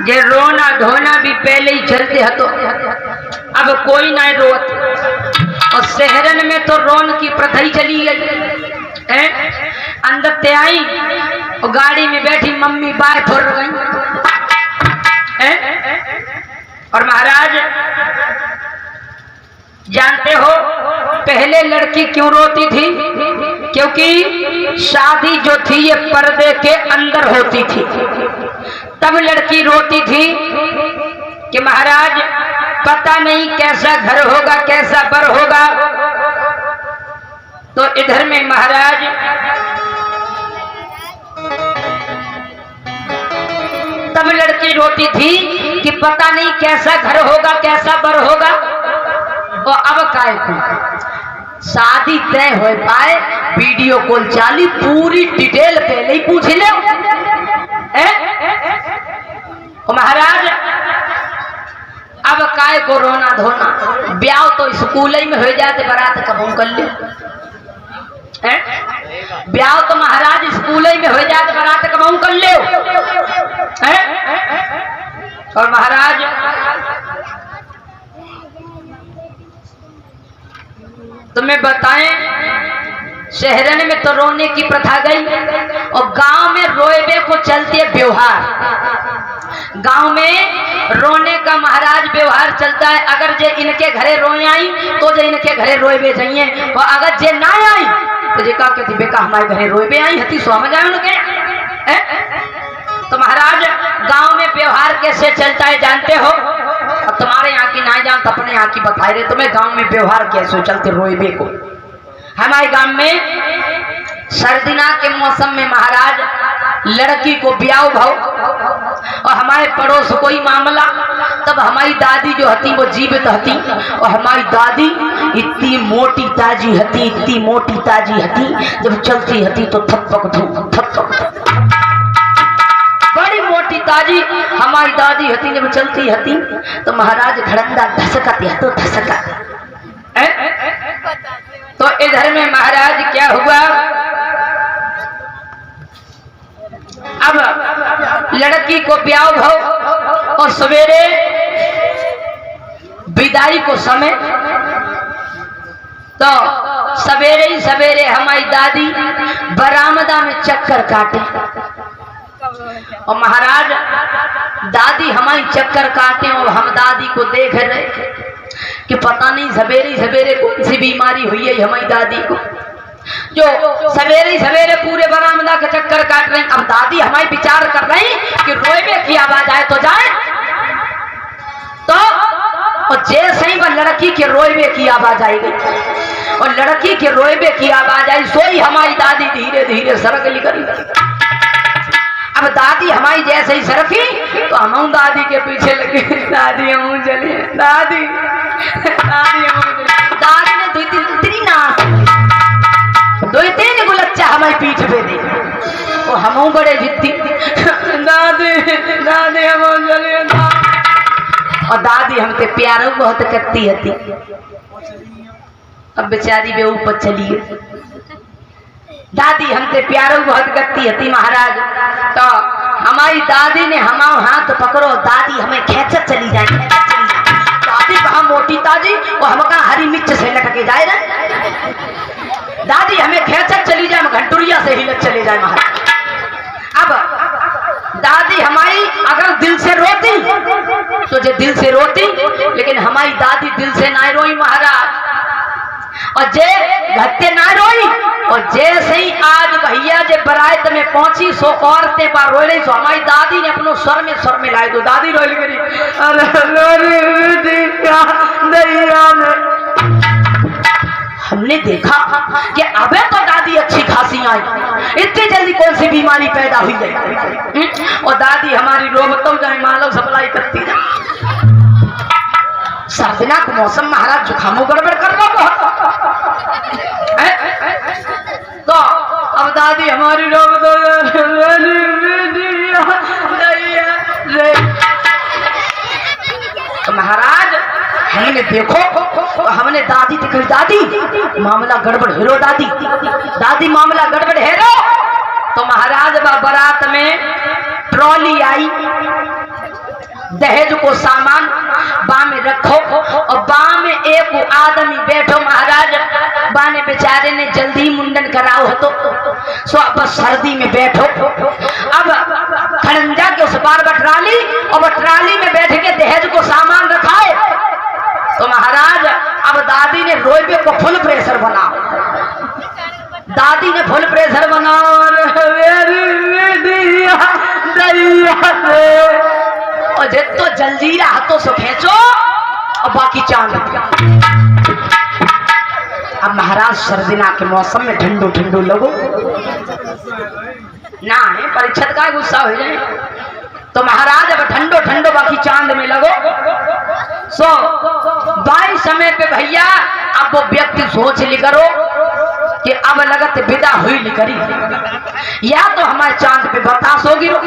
जे रोना धोना भी पहले ही चलते हतो, अब कोई ना रोत। और शहरन में तो रोन की प्रथा ही चली गई है। अंदर ते आई और गाड़ी में बैठी मम्मी बाहर फोड़ गई है। और महाराज जानते हो पहले लड़की क्यों रोती थी? क्योंकि शादी जो थी ये पर्दे के अंदर होती थी। तब लड़की रोती थी कि महाराज पता नहीं कैसा घर होगा, कैसा बर होगा। तो इधर में महाराज तब लड़की रोती थी कि पता नहीं कैसा घर होगा, कैसा बर होगा। और अब काय को शादी तय हो पाए, वीडियो कॉल चाली, पूरी डिटेल पहले ही पूछ ले। महाराज अब काय को रोना धोना, ब्याह तो स्कूल ही में हो जाते, बारात कब कर ले। ब्याह तो महाराज स्कूल ही में हो जाते, बारात कब कर ले। और महाराज तुम्हें बताएं शहरन में तो रोने की प्रथा गई और गांव में रोएबे को चलते व्यवहार। गांव में रोने का महाराज व्यवहार चलता है। अगर जे इनके घरे रोए आई तो जे इनके घरे रोएबे चाहिए, और अगर जे ना आई तो जे का कहती बेका हमारे घरे रोएबे आई हती समझ आए उनके। तो महाराज गांव में व्यवहार कैसे चलता है जानते हो? अब तुम्हारे यहाँ की ना जानते, अपने यहाँ की बता रहे तुम्हें गांव में व्यवहार कैसे चलते रोएबे को। हमारे गांव में सर्दिना के मौसम में महाराज लड़की को ब्याह भाव और हमारे पड़ोस कोई मामला, तब हमारी दादी जो हती वो जीवित हती। और हमारी दादी इतनी मोटी ताजी हती, इतनी मोटी ताजी हती, जब चलती हती तो थपक धूप थपक धूप, बड़ी मोटी ताजी हमारी दादी हती। जब चलती हती तो महाराज घड़ंदा धसकती है तो धसका। तो इधर में महाराज क्या हुआ, अब लड़की को ब्याह भाव और सवेरे विदाई को समय, तो सवेरे ही सवेरे हमारी दादी बरामदा में चक्कर काटे। और महाराज दादी हमारी चक्कर काटे और हम दादी को देख रहे कि पता नहीं सवेरे सवेरे कौन सी बीमारी हुई है हमारी दादी को, जो सवेरे सवेरे पूरे बरामदा के चक्कर काट रही। अब दादी हमारी विचार कर रही कि रोएबे की आवाज आए तो जाए, तो और जैसे ही वह लड़की के रोएबे की आवाज आई गई और लड़की के रोएबे की आवाज आई, सोई हमारी दादी धीरे धीरे सरक निकली। अब दादी हमारी जैसे ही सरकी तो हम दादी के पीछे लगे, दादी हम चले, दादी दादी हम चले। दादी ने दो तीन गुलच्चा हमारी पीठ पे दी और हम बड़े जिद्दी, दादी दादी हम चले। और दादी हमसे प्यार बहुत करती हती। अब बेचारी वे ऊपर चली गई। दादी हमसे प्यार बहुत करती हती महाराज। तो हमारी दादी ने हमारा हाथ पकड़ो, दादी हमें खेचत चली जाए, खेचत चली जाए। दादी कहा मोटी ताजी और हम कहा हरी मिर्च से लटके जाए रहे। दादी हमें खेचत चली जाए, घंटुरिया से ही चले जाए महाराज। अब दादी हमारी अगर दिल से रोती तो जो दिल से रोती, लेकिन हमारी दादी दिल से ना रोई महाराज। और जे घट्टे ना रोई, और जैसे ही आज भैया जे बरात में पहुंची सो औरतें बार रोई रही, सो हमारी दादी ने अपनो स्वर में लाए दो। दादी रोई करी, हमने देखा कि अबे तो दादी अच्छी खासी आई, इतनी जल्दी कौन सी बीमारी पैदा हुई है। और दादी हमारी रोबतो जाए मालव सप्लाई करती जाए। सर्दिना का मौसम महाराज जुकामों गड़बड़ कर रहा बहुत। तो अब दादी हमारी रोबतो तो महाराज हमने देखो तो हमने दादी से कही, दादी मामला गड़बड़ हेरो, दादी दादी मामला गड़बड़ हेरो। तो महाराज बारात में ट्रॉली आई दहेज को सामान बा में रखो और बा में एक आदमी बैठो। महाराज बा ने बेचारे ने जल्दी मुंडन कराओ तो सो अब सर्दी में बैठो। अब खड़ंजा के उस पार बटराली और बटराली में बैठ के दहेज को सामान रखाए तो महाराज अब दादी ने रोइबे को फुल प्रेशर बनाओ। दादी ने फुल प्रेशर बनाओ और जितो जलजीरा हाथों से खेचो और बाकी चांद। अब महाराज सर्दिना के मौसम में ठंडो ठंडो लगो ना है परीक्षित का गुस्सा हो जाए तो महाराज अब ठंडो ठंडो बाकी चांद में लगो। सो बाई समय पे भैया अब वो व्यक्ति सोच ली करो कि अब लगत विदा हुई ली करी, या तो हमारे चांद पे बतासो गिरो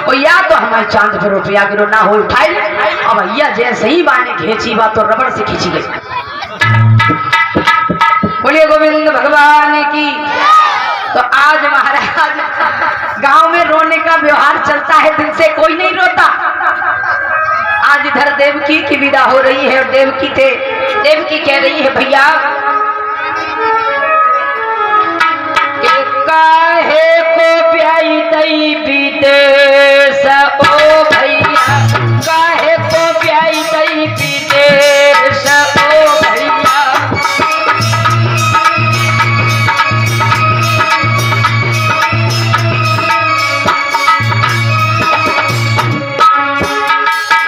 और या तो हमारे चांद पे रुपया गिरो ना हो उठाई। अब भैया जैसे ही बाने खींची बात तो रबड़ से खींची गई। बोलिए गोविंद भगवान की। तो आज महाराज गांव में रोने का व्यवहार चलता है, दिन से कोई नहीं रोता। आज इधर देवकी की विदा हो रही है और देवकी कह रही है भैया काहे को प्याई दई विदेश ओ भैया, काहे को प्याई दई विदेश ओ भैया।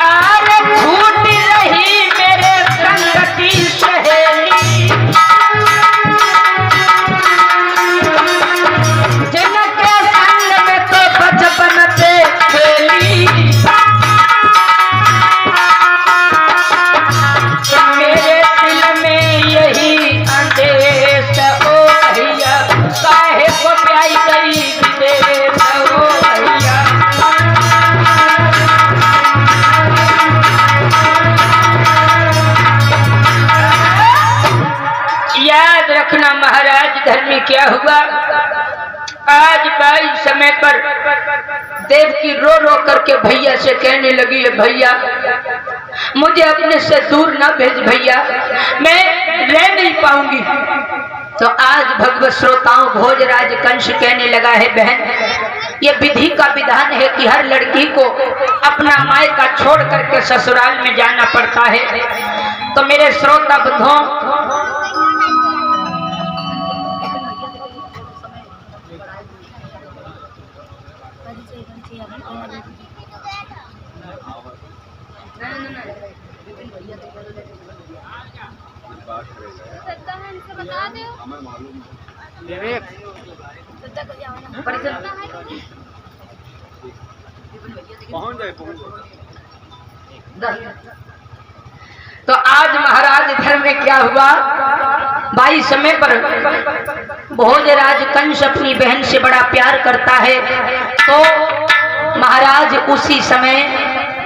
अरे छूट रही मेरे संग की सहेली, जिनके संग में तो बचपन से खेली। मेरे दिल में यही अंदेश ओ भैया, काहे को प्याई गई विदेश ओ भैया। याद रखना महाराज घर में क्या हुआ। आज बाई समय पर देवकी रो रो करके भैया से कहने लगी है भैया मुझे अपने से दूर ना भेज भैया, मैं रह नहीं पाऊंगी। तो आज भगवत श्रोताओं भोजराज कंस कहने लगा है बहन ये विधि का विधान है कि हर लड़की को अपना मायका छोड़ करके ससुराल में जाना पड़ता है। तो मेरे श्रोता बंधुओं तो आज महाराज इधर में क्या हुआ। बाई समय पर भोजराज कंस अपनी बहन से बड़ा प्यार करता है। तो महाराज उसी समय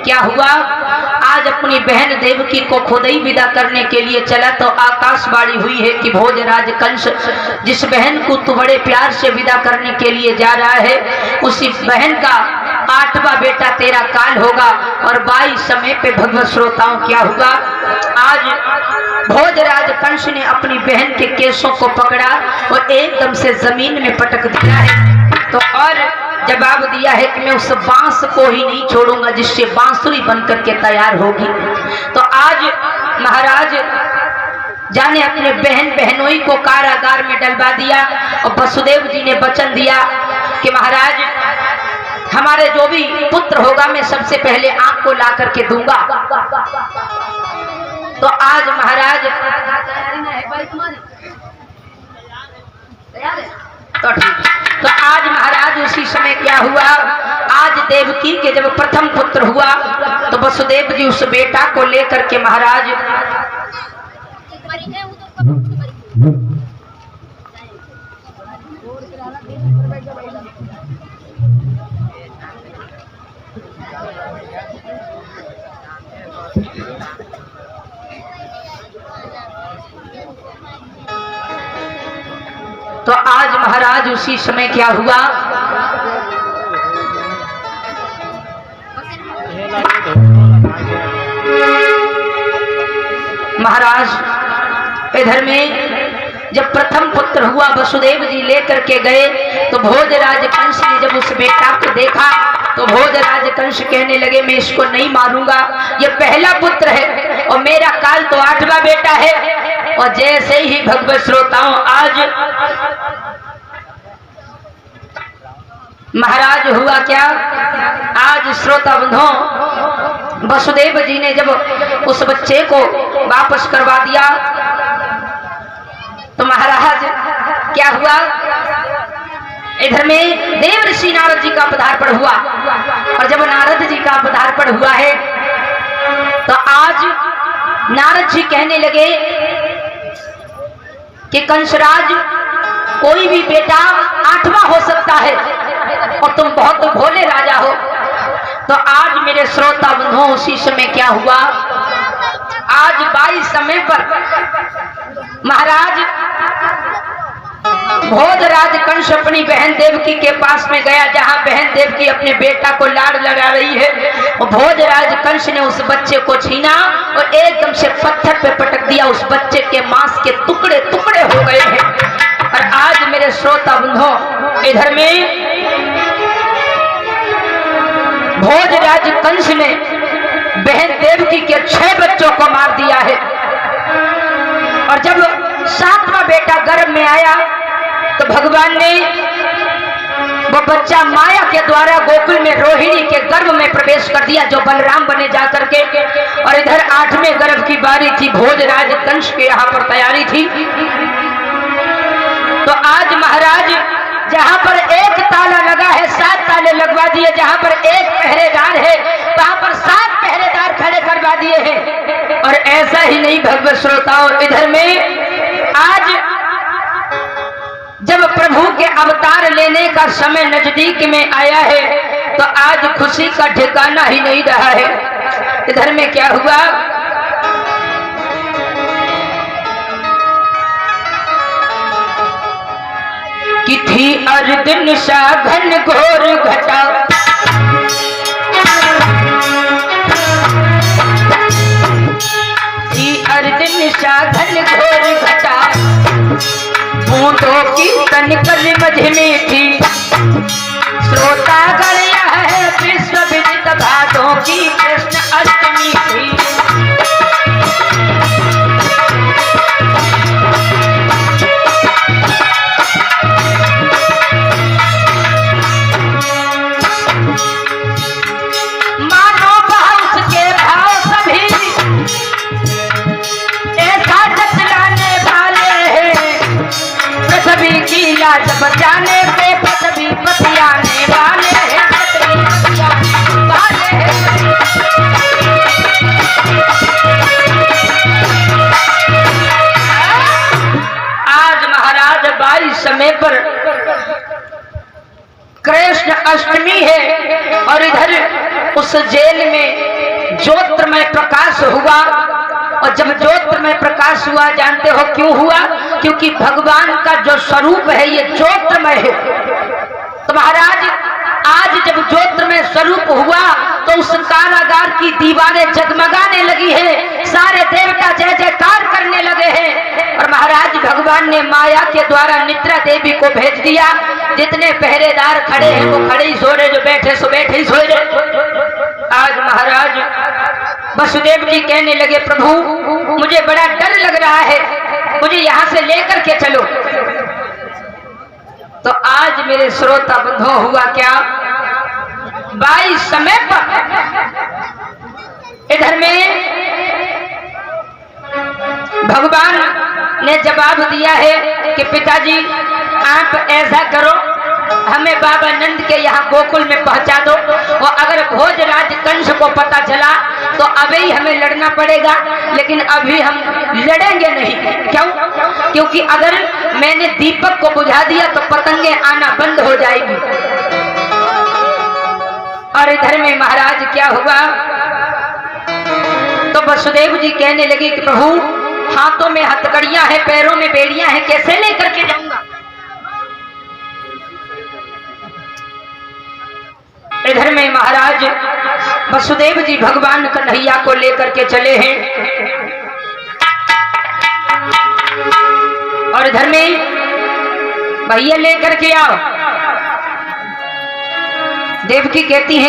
क्या हुआ, आज अपनी बहन देवकी को खुद ही विदा करने के लिए चला तो आकाशवाणी हुई है कि भोजराज कंस जिस बहन को तू बड़े प्यार से विदा करने के लिए जा रहा है उसी बहन का 8वां बेटा तेरा काल होगा। और 22 समय पे भगवत श्रोताओं क्या हुआ, आज भोजराज कंस ने अपनी बहन के केसों को पकड़ा और एकदम से जमीन में पटक दिया है। तो और जवाब दिया है कि मैं उस बांस को ही नहीं छोड़ूंगा जिससे बांसुरी बनकर के तैयार होगी। तो आज महाराज जाने अपने बहन बहनोई को कारागार में डलवा दिया और वसुदेव जी ने वचन दिया कि महाराज हमारे जो भी पुत्र होगा मैं सबसे पहले आपको ला करके दूंगा। तो आज महाराज तो आज महाराज उसी समय क्या हुआ, आज देवकी के जब प्रथम पुत्र हुआ तो वसुदेव जी उस बेटा को लेकर के महाराज तो आज महाराज उसी समय क्या हुआ महाराज इधर में जब प्रथम पुत्र हुआ वसुदेव जी लेकर के गए तो भोजराज कंस ने जब उस बेटा को देखा तो भोजराज कंस कहने लगे मैं इसको नहीं मारूंगा, ये पहला पुत्र है और मेरा काल तो 8वां बेटा है। और जैसे ही भगवत श्रोताओं आज महाराज हुआ क्या, आज श्रोता बंधुओं वसुदेव जी ने जब उस बच्चे को वापस करवा दिया तो महाराज क्या हुआ, इधर में देव ऋषि नारद जी का पदार्पण हुआ। और जब नारद जी का पदार्पण हुआ है तो आज नारद जी कहने लगे कि कंसराज कोई भी बेटा 8वां हो सकता है और तुम बहुत भोले राजा हो। तो आज मेरे श्रोता बंधुओं उसी समय क्या हुआ, आज 22 समय पर महाराज भोजराज कंस अपनी बहन देवकी के पास में गया, जहां बहन देवकी अपने बेटा को लाड़ लगा रही है। और भोजराज कंस ने उस बच्चे को छीना और एकदम से पत्थर पे पटक दिया, उस बच्चे के मांस के टुकड़े टुकड़े हो गए हैं। और आज मेरे श्रोता बंधुओं इधर में भोजराज कंस ने बहन देवकी के 6 बच्चों को मार दिया है। और जब 7वां बेटा गर्भ में आया तो भगवान ने वो बच्चा माया के द्वारा गोकुल में रोहिणी के गर्भ में प्रवेश कर दिया, जो बलराम बने जाकर के। और इधर 8वें गर्भ की बारी थी, भोजराज कंस के यहाँ पर तैयारी थी। तो आज महाराज जहां पर एक ताला लगा है 7 ताले लगवा दिए, जहां पर एक पहरेदार है वहां पर 7 पहरेदार खड़े करवा दिए हैं। और ऐसा ही नहीं भगवत श्रोताओं, इधर में आज जब प्रभु के अवतार लेने का समय नजदीक में आया है तो आज खुशी का ठिकाना ही नहीं रहा है। इधर में क्या हुआ, कि थी अर्जुन सा घन घोर घटा, थी अर्जुन सा घन घोर घटा, बूंदों की तनकल मझ में थी, श्रोता गणया है विश्व विदित भादों की कृष्ण अष्टमी थी। बचाने पे पृथ्वी पतियाने वाले हैं, आज महाराज 22 समय पर कृष्ण अष्टमी है और इधर उस जेल में ज्योतिर्मय प्रकाश हुआ। और जब ज्योतिर्मय प्रकाश हुआ जानते हो क्यों हुआ, क्योंकि भगवान का जो स्वरूप है ये ज्योतिर्मय है। तो महाराज आज जब ज्योतिर्मय स्वरूप हुआ तो उस कारागार की दीवारें जगमगाने लगी है, सारे देवता जय जयकार करने लगे हैं। और महाराज भगवान ने माया के द्वारा निद्रा देवी को भेज दिया, जितने पहरेदार खड़े हैं वो खड़े ही सो रहे, जो बैठे सो बैठे ही सो रहे। आज महाराज वसुदेव जी कहने लगे प्रभु मुझे बड़ा डर लग रहा है, मुझे यहाँ से लेकर के चलो। तो आज मेरे श्रोता बंधुओं हुआ क्या, 22 समय पर इधर में भगवान ने जवाब दिया है कि पिताजी आप ऐसा करो, हमें बाबा नंद के यहाँ गोकुल में पहुंचा दो, और अगर भोजराज कंस को पता चला तो अभी हमें लड़ना पड़ेगा, लेकिन अभी हम लड़ेंगे नहीं। क्यों? क्योंकि अगर मैंने दीपक को बुझा दिया तो पतंगे आना बंद हो जाएगी। और इधर में महाराज क्या हुआ, तो वसुदेव जी कहने लगे कि प्रभु हाथों में हथकड़ियां हैं, पैरों में बेड़ियां हैं, कैसे लेकर के जाऊंगा। इधर में महाराज वसुदेव जी भगवान कन्हैया को लेकर के चले हैं और इधर में भैया लेकर के आओ। देवकी कहती है